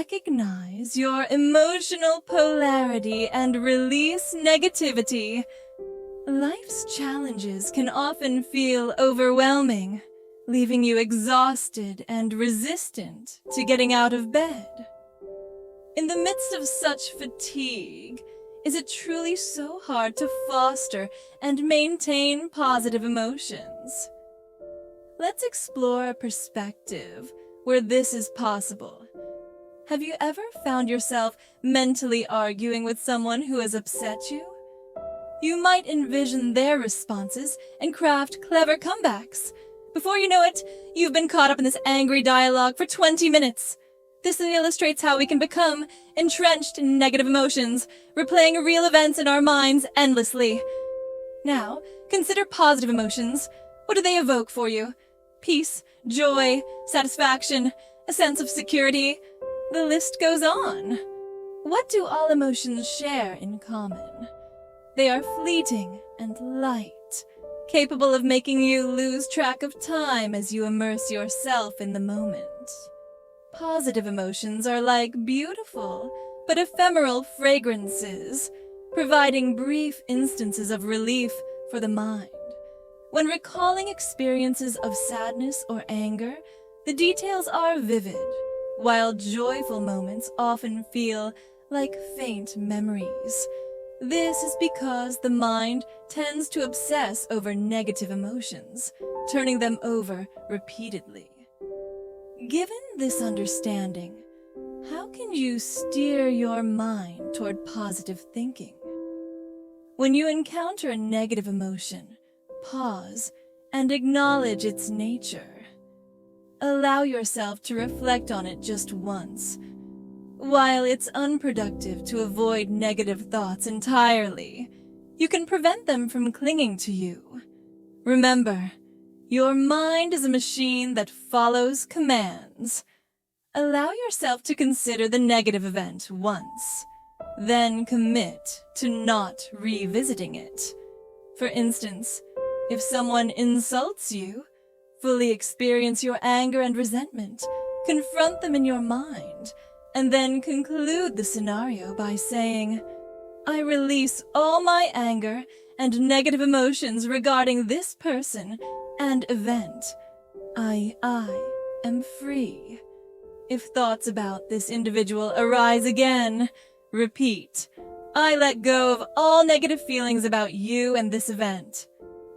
Recognize your emotional polarity and release negativity. Life's challenges can often feel overwhelming, leaving you exhausted and resistant to getting out of bed. In the midst of such fatigue, is it truly so hard to foster and maintain positive emotions? Let's explore a perspective where this is possible. Have you ever found yourself mentally arguing with someone who has upset you? You might envision their responses and craft clever comebacks. Before you know it, you've been caught up in this angry dialogue for 20 minutes. This illustrates how we can become entrenched in negative emotions, replaying real events in our minds endlessly. Now, consider positive emotions. What do they evoke for you? Peace, joy, satisfaction, a sense of security. The list goes on. What do all emotions share in common? They are fleeting and light, capable of making you lose track of time as you immerse yourself in the moment. Positive emotions are like beautiful but ephemeral fragrances, providing brief instances of relief for the mind. When recalling experiences of sadness or anger, the details are vivid, while joyful moments often feel like faint memories. This is because the mind tends to obsess over negative emotions, turning them over repeatedly. Given this understanding, how can you steer your mind toward positive thinking? When you encounter a negative emotion, pause and acknowledge its nature. Allow yourself to reflect on it just once. While it's unproductive to avoid negative thoughts entirely, you can prevent them from clinging to you. Remember, your mind is a machine that follows commands. Allow yourself to consider the negative event once, then commit to not revisiting it. For instance, if someone insults you, fully experience your anger and resentment, confront them in your mind, and then conclude the scenario by saying, I release all my anger and negative emotions regarding this person and event. I am free. If thoughts about this individual arise again, repeat, I let go of all negative feelings about you and this event.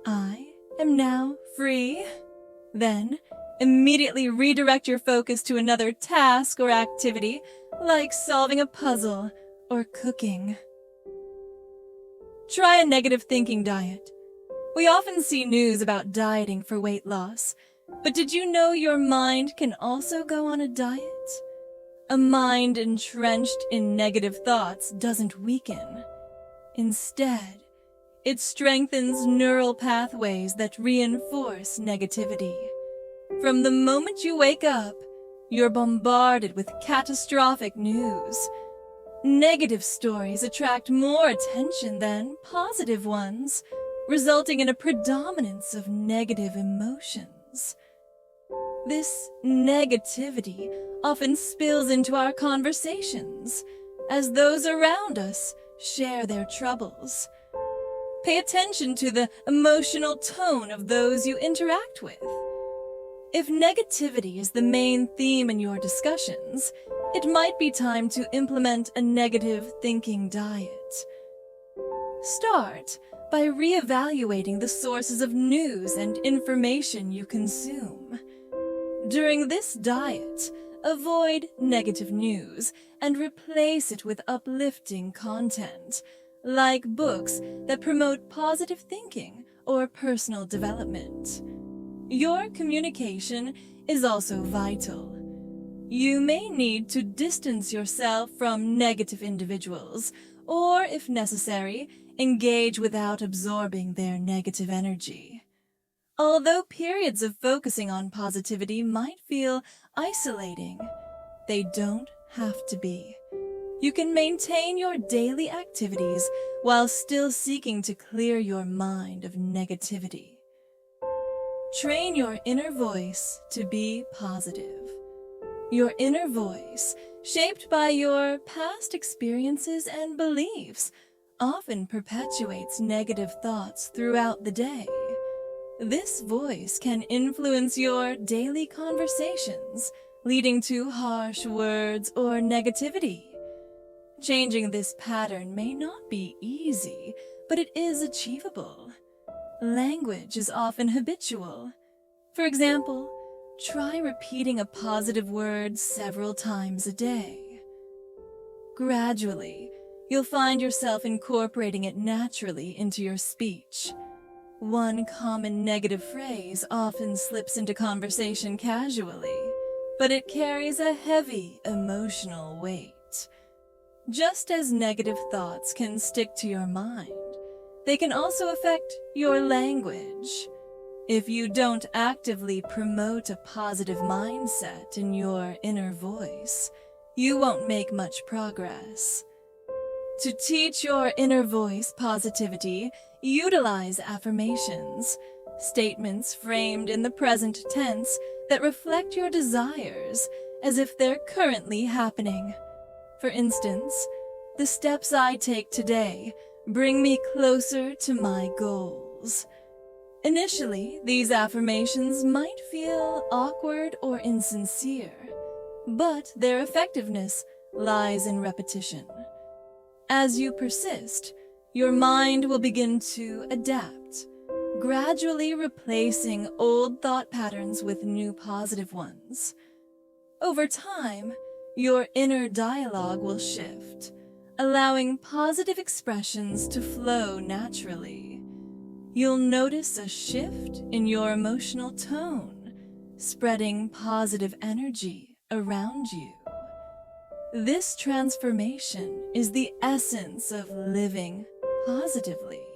I am now free. Then, immediately redirect your focus to another task or activity, like solving a puzzle or cooking. Try a negative thinking diet. We often see news about dieting for weight loss, but did you know your mind can also go on a diet? A mind entrenched in negative thoughts doesn't weaken. Instead, it strengthens neural pathways that reinforce negativity. From the moment you wake up, you're bombarded with catastrophic news. Negative stories attract more attention than positive ones, resulting in a predominance of negative emotions. This negativity often spills into our conversations, as those around us share their troubles. Pay attention to the emotional tone of those you interact with. If negativity is the main theme in your discussions, it might be time to implement a negative thinking diet. Start by reevaluating the sources of news and information you consume. During this diet, avoid negative news and replace it with uplifting content, like books that promote positive thinking or personal development. Your communication is also vital. You may need to distance yourself from negative individuals, or, if necessary, engage without absorbing their negative energy. Although periods of focusing on positivity might feel isolating, they don't have to be. You can maintain your daily activities while still seeking to clear your mind of negativity. Train your inner voice to be positive. Your inner voice, shaped by your past experiences and beliefs, often perpetuates negative thoughts throughout the day. This voice can influence your daily conversations, leading to harsh words or negativity. Changing this pattern may not be easy, but it is achievable. Language is often habitual. For example, try repeating a positive word several times a day. Gradually, you'll find yourself incorporating it naturally into your speech. One common negative phrase often slips into conversation casually, but it carries a heavy emotional weight. Just as negative thoughts can stick to your mind, they can also affect your language. If you don't actively promote a positive mindset in your inner voice, you won't make much progress. To teach your inner voice positivity, utilize affirmations, statements framed in the present tense that reflect your desires as if they're currently happening. For instance, the steps I take today bring me closer to my goals. Initially, these affirmations might feel awkward or insincere, but their effectiveness lies in repetition. As you persist, your mind will begin to adapt, gradually replacing old thought patterns with new positive ones. Over time, your inner dialogue will shift, allowing positive expressions to flow naturally. You'll notice a shift in your emotional tone, spreading positive energy around you. This transformation is the essence of living positively.